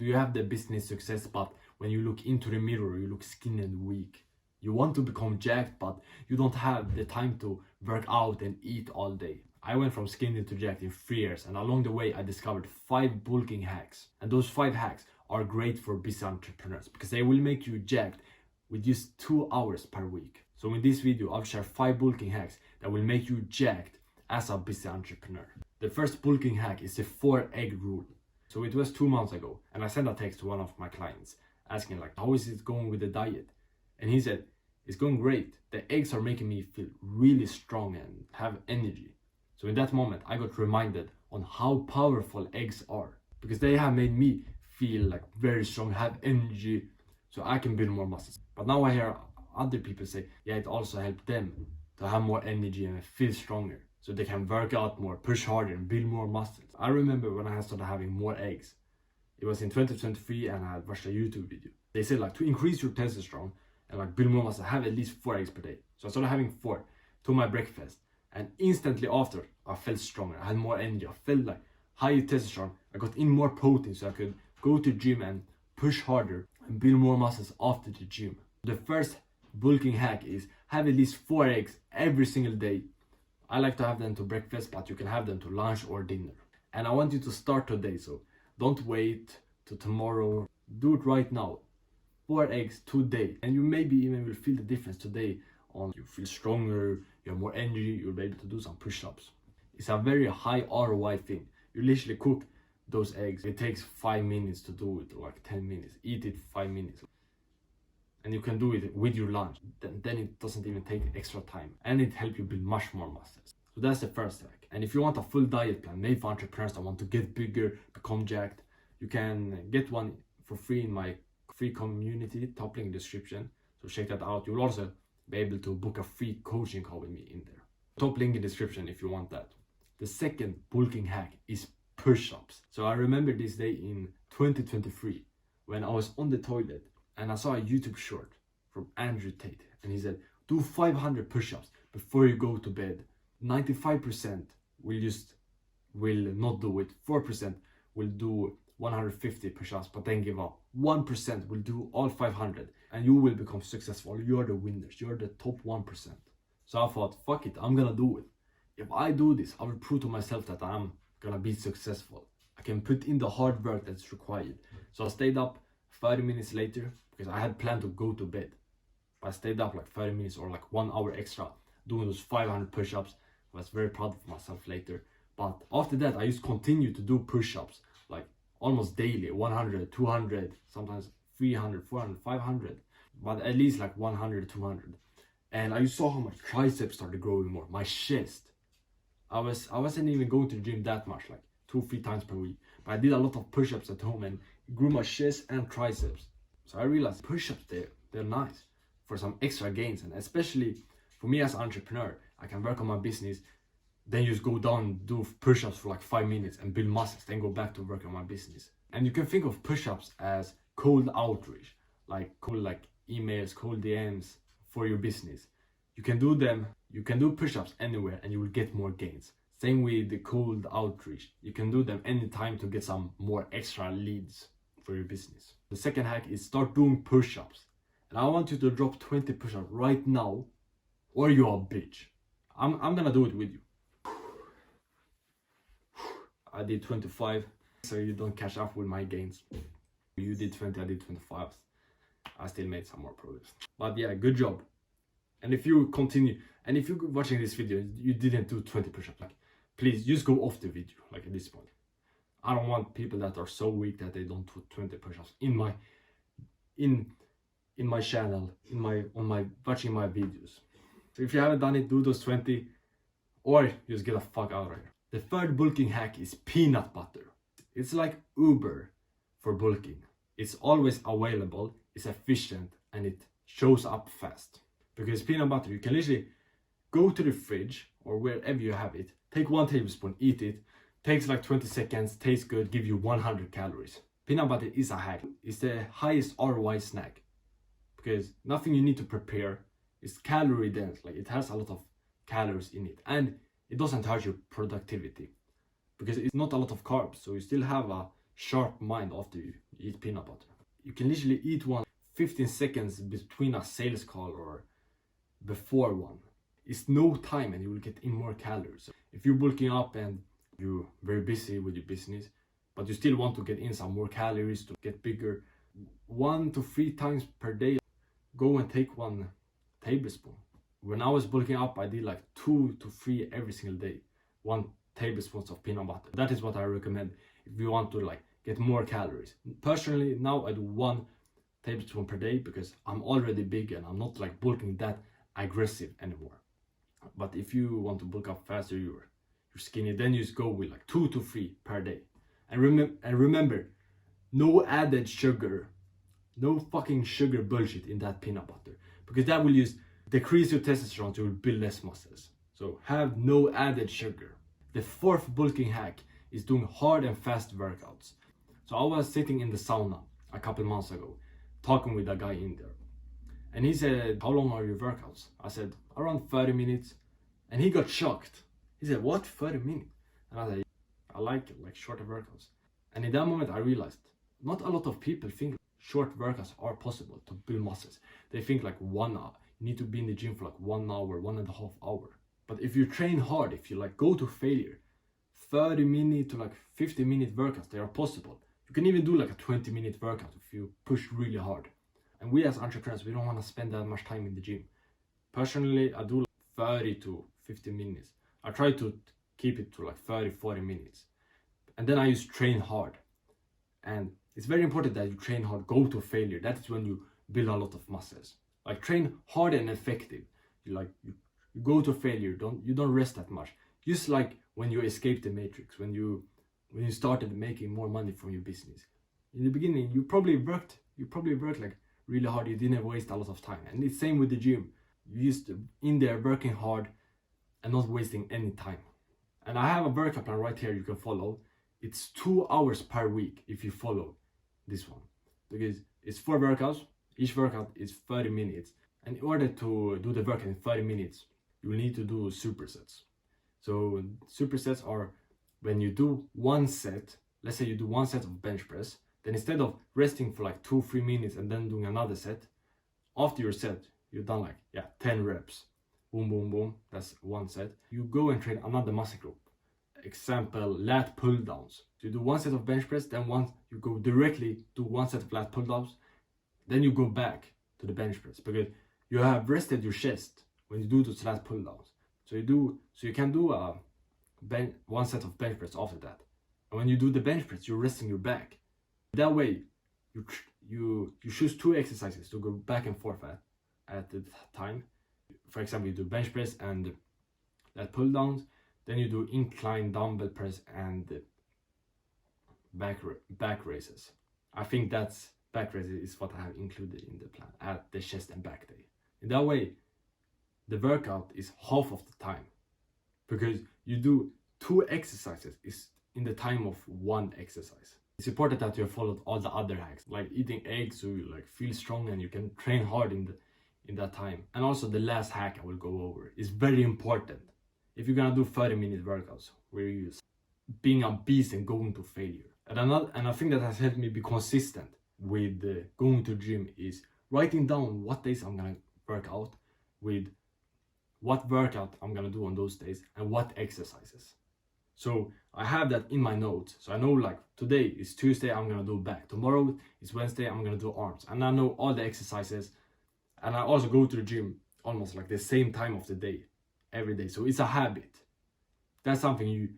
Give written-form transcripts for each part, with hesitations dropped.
Do you have the business success, but when you look into the mirror, you look skinny and weak? You want to become jacked, but you don't have the time to work out and eat all day. I went from skinny to jacked in 3 years, and along the way I discovered 5 bulking hacks. And those 5 hacks are great for busy entrepreneurs because they will make you jacked with just 2 hours per week. So in this video, I'll share 5 bulking hacks that will make you jacked as a busy entrepreneur. The first bulking hack is the 4-egg rule. So it was 2 months ago, and I sent a text to one of my clients asking like, how is it going with the diet? And he said, it's going great. The eggs are making me feel really strong and have energy. So in that moment, I got reminded on how powerful eggs are, because they have made me feel like very strong, have energy, so I can build more muscles. But now I hear other people say, yeah, it also helped them to have more energy and feel stronger, so they can work out more, push harder, and build more muscles. I remember when I started having more eggs. It was in 2023, and I had watched a YouTube video. They said like to increase your testosterone and like build more muscle, have at least 4 eggs per day. So I started having 4 to my breakfast, and instantly after I felt stronger, I had more energy, I felt like higher testosterone, I got in more protein so I could go to the gym and push harder and build more muscles after the gym. The first bulking hack is have at least 4 eggs every single day. I like to have them to breakfast, but you can have them to lunch or dinner. And I want you to start today, so don't wait to tomorrow, do it right now. 4 eggs today, and you maybe even will feel the difference today. You feel stronger, you have more energy, you'll be able to do some push-ups. It's a very high ROI thing. You literally cook those eggs. It takes 5 minutes to do it, or like 10 minutes. Eat it 5 minutes. And you can do it with your lunch. Then it doesn't even take extra time. And it helps you build much more muscles. So that's the first hack. And if you want a full diet plan made for entrepreneurs that want to get bigger, become jacked, you can get one for free in my free community, top link in the description. So check that out. You'll also be able to book a free coaching call with me in there. Top link in the description if you want that. The second bulking hack is push-ups. So I remember this day in 2023 when I was on the toilet and I saw a YouTube short from Andrew Tate, and he said, do 500 push-ups before you go to bed. 95% will not do it. 4% will do 150 push-ups but then give up. 1% will do all 500 and you will become successful. You're the winners. You're the top 1%. So I thought, fuck it, I'm gonna do it. If I do this, I will prove to myself that I'm gonna be successful. I can put in the hard work that's required. So I stayed up 30 minutes later because I had planned to go to bed. But I stayed up like 30 minutes or like 1 hour extra doing those 500 push-ups. I was very proud of myself later. But after that, I used to continue to do push-ups like almost daily, 100, 200, sometimes 300, 400, 500, but at least like 100, 200. And I saw how my triceps started growing more, my chest. I wasn't even going to the gym that much, like 2-3 times per week, but I did a lot of push-ups at home and it grew my chest and triceps. So I realized push-ups, they're nice for some extra gains, and especially for me as an entrepreneur, I can work on my business, then just go down and do push-ups for like 5 minutes and build muscles, then go back to work on my business. And you can think of push-ups as cold outreach, like cold emails, cold DMs for your business. You can do push-ups anywhere and you will get more gains. Same with the cold outreach. You can do them anytime to get some more extra leads for your business. The second hack is start doing push-ups. And I want you to drop 20 push-ups right now, or you're a bitch. I'm gonna do it with you. I did 25, so you don't catch up with my gains. You did 20, I did 25. I still made some more progress. But yeah, good job. And if you continue, and if you're watching this video, you didn't do 20 push-ups, like, please just go off the video, like at this point. I don't want people that are so weak that they don't do 20 push-ups in my channel, watching my videos. So if you haven't done it, do those 20, or just get the fuck out of here. The third bulking hack is peanut butter. It's like Uber for bulking. It's always available, it's efficient, and it shows up fast. Because peanut butter, you can literally go to the fridge or wherever you have it, take 1 tablespoon, eat it, takes like 20 seconds, tastes good, give you 100 calories. Peanut butter is a hack. It's the highest ROI snack because nothing you need to prepare. It's calorie dense, like it has a lot of calories in it, and it doesn't hurt your productivity because it's not a lot of carbs, so you still have a sharp mind after you eat peanut butter. You can literally eat one 15 seconds between a sales call or before one. It's no time and you will get in more calories. If you're bulking up and you're very busy with your business, but you still want to get in some more calories to get bigger, 1 to 3 times per day, go and take 1 tablespoon. When I was bulking up, I did like 2 to 3 every single day, 1 tablespoon of peanut butter. That is what I recommend if you want to like get more calories. Personally, now I do 1 tablespoon per day because I'm already big and I'm not like bulking that aggressive anymore. But if you want to bulk up faster, you're skinny, then you just go with like 2 to 3 per day. And remember, no added sugar, no fucking sugar bullshit in that peanut butter, because that will just decrease your testosterone, so you will build less muscles. So have no added sugar. The 4th bulking hack is doing hard and fast workouts. So I was sitting in the sauna a couple months ago, talking with a guy in there. And he said, how long are your workouts? I said, around 30 minutes. And he got shocked. He said, what, 30 minutes? And I said, I like it, like shorter workouts. And in that moment I realized, not a lot of people think short workouts are possible to build muscles. They think like 1 hour. You need to be in the gym for like 1 hour, 1.5 hours. But if you train hard, if you like go to failure, 30-minute to like 50-minute workouts, they are possible. You can even do like a 20-minute workout if you push really hard. And we as entrepreneurs, we don't want to spend that much time in the gym. Personally, I do like 30 to 50 minutes. I try to keep it to like 30-40 minutes. And then I just train hard. And it's very important that you train hard, go to failure. That is when you build a lot of muscles. Like train hard and effective. You go to failure. You don't rest that much. Just like when you escaped the matrix, when you started making more money from your business. In the beginning, you probably worked like really hard. You didn't waste a lot of time. And it's same with the gym. You just in there working hard and not wasting any time. And I have a workout plan right here you can follow. It's 2 hours per week if you follow this one, because it's 4 workouts. Each workout is 30 minutes. And in order to do the workout in 30 minutes, you will need to do supersets. So supersets are when you do 1 set, let's say you do 1 set of bench press, then instead of resting for like 2-3 minutes and then doing another set, after your set, you've done like 10 reps. Boom, boom, boom. That's 1 set. You go and train another muscle group. Example, lat pull downs. So you do 1 set of bench press, then you go directly to 1 set of lat pull downs, then you go back to the bench press, because you have rested your chest when you do those lat pull downs. So you can do 1 set of bench press after that. And when you do the bench press, you're resting your back. That way, you choose 2 exercises to go back and forth at the time. For example, you do bench press and lat pull downs. Then you do incline dumbbell press and back raises. I think that's back raises is what I have included in the plan at the chest and back day. In that way, the workout is half of the time, because you do 2 exercises is in the time of 1 exercise. It's important that you have followed all the other hacks, like eating eggs so you like feel strong and you can train hard in that time. And also the last hack I will go over is very important. If you're gonna do 30-minute workouts where you use being a beast and going to failure. And I think that has helped me be consistent with going to the gym is writing down what days I'm gonna work out, with what workout I'm gonna do on those days and what exercises. So I have that in my notes. So I know like today is Tuesday, I'm gonna do back. Tomorrow is Wednesday, I'm gonna do arms. And I know all the exercises. And I also go to the gym almost like the same time of the day, every day. So it's a habit. That's something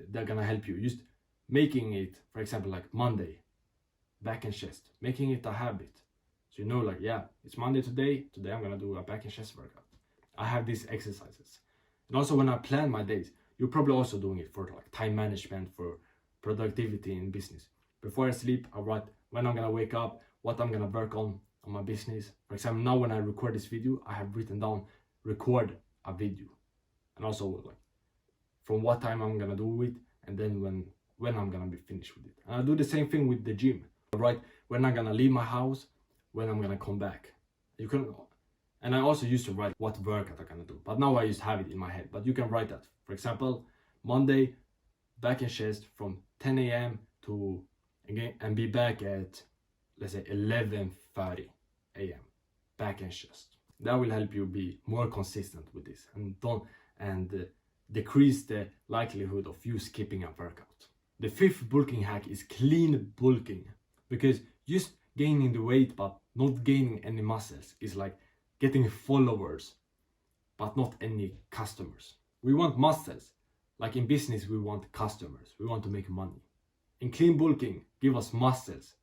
they're gonna help you. Just making it, for example, like Monday, back and chest, making it a habit. So you know, like, it's Monday today I'm gonna do a back and chest workout. I have these exercises. And also when I plan my days, you're probably also doing it for like time management, for productivity in business. Before I sleep, I write when I'm gonna wake up, what I'm gonna work on my business. For example, now when I record this video, I have written down record a video, and also like from what time I'm gonna do it, and then when I'm gonna be finished with it. And I do the same thing with the gym. I write when I'm gonna leave my house, when I'm gonna come back. And I also used to write what workout I'm gonna do, but now I just have it in my head. But you can write that. For example, Monday, back and chest from 10 a.m. to again and be back at, let's say, 11:30 a.m. back and chest. That will help you be more consistent with this and decrease the likelihood of you skipping a workout. The fifth bulking hack is clean bulking, because just gaining the weight but not gaining any muscles is like getting followers but not any customers. We want muscles. Like in business, we want customers. We want to make money. In clean bulking, give us muscles,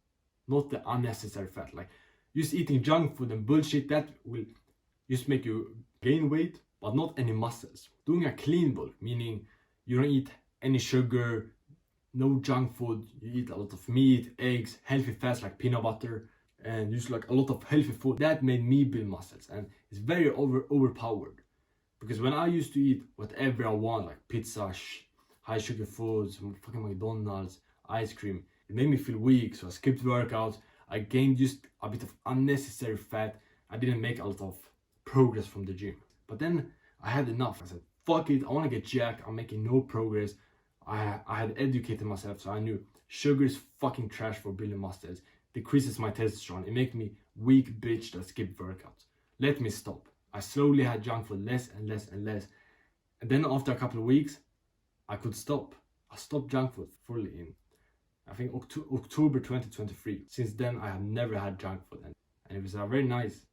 not the unnecessary fat. Like just eating junk food and bullshit, that will just make you gain weight but not any muscles. Doing a clean bulk, meaning you don't eat any sugar, no junk food, you eat a lot of meat, eggs, healthy fats like peanut butter, and just like a lot of healthy food. That made me build muscles, and it's very overpowered. Because when I used to eat whatever I want, like pizza, high sugar foods, fucking McDonald's, ice cream, it made me feel weak. So I skipped workouts. I gained just a bit of unnecessary fat. I didn't make a lot of progress from the gym. But then I had enough. I said, fuck it, I want to get jacked. I'm making no progress. I had educated myself, so I knew sugar is fucking trash for building muscles. Decreases my testosterone. It makes me weak bitch that skip workouts. Let me stop. I slowly had junk food less and less and less. And then after a couple of weeks, I could stop. I stopped junk food fully in, I think, October 2023. Since then, I have never had junk food. And it was a very nice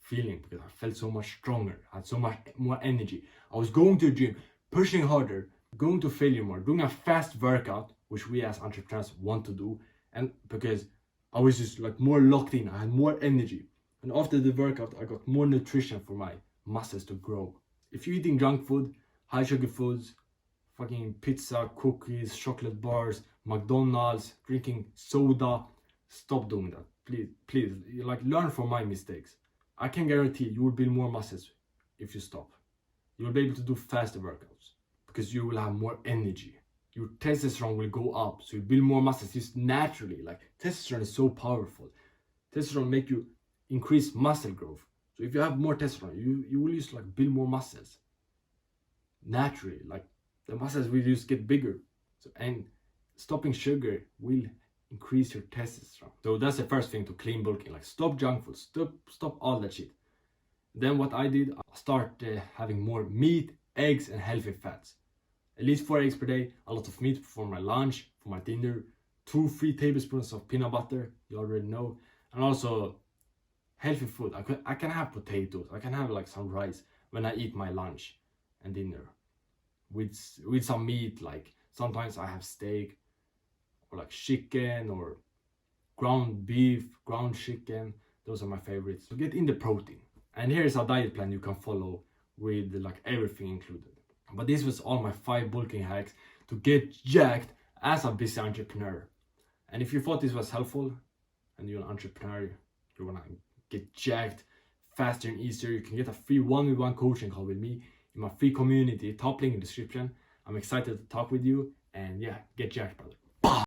feeling because I felt so much stronger. I had so much more energy. I was going to the gym, pushing harder, going to failure more, doing a fast workout, which we as entrepreneurs want to do. And because I was just like more locked in, I had more energy. And after the workout, I got more nutrition for my muscles to grow. If you're eating junk food, high sugar foods, fucking pizza, cookies, chocolate bars, McDonald's, drinking soda, stop doing that. Please, like learn from my mistakes. I can guarantee you will build more muscles if you stop. You will be able to do faster workouts because you will have more energy. Your testosterone will go up, so you build more muscles just naturally. Like testosterone is so powerful. Testosterone make you increase muscle growth. So if you have more testosterone, you will just like build more muscles naturally. Like the muscles will just get bigger. So, and stopping sugar will increase your testosterone. So that's the first thing to clean bulking. Like stop junk food, stop all that shit. Then what I did, I started having more meat, eggs, and healthy fats. At least 4 eggs per day, a lot of meat for my lunch, for my dinner, 2-3 tablespoons of peanut butter, you already know, and also healthy food. I can have potatoes, I can have like some rice when I eat my lunch and dinner with some meat. Like sometimes I have steak or like chicken or ground beef, ground chicken. Those are my favorites. So get in the protein. And here's a diet plan you can follow with like everything included. But this was all my 5 bulking hacks to get jacked as a busy entrepreneur. And if you thought this was helpful and you're an entrepreneur, you wanna get jacked faster and easier, you can get a free 1-on-1 coaching call with me in my free community, top link in the description. I'm excited to talk with you, and yeah, get jacked, brother.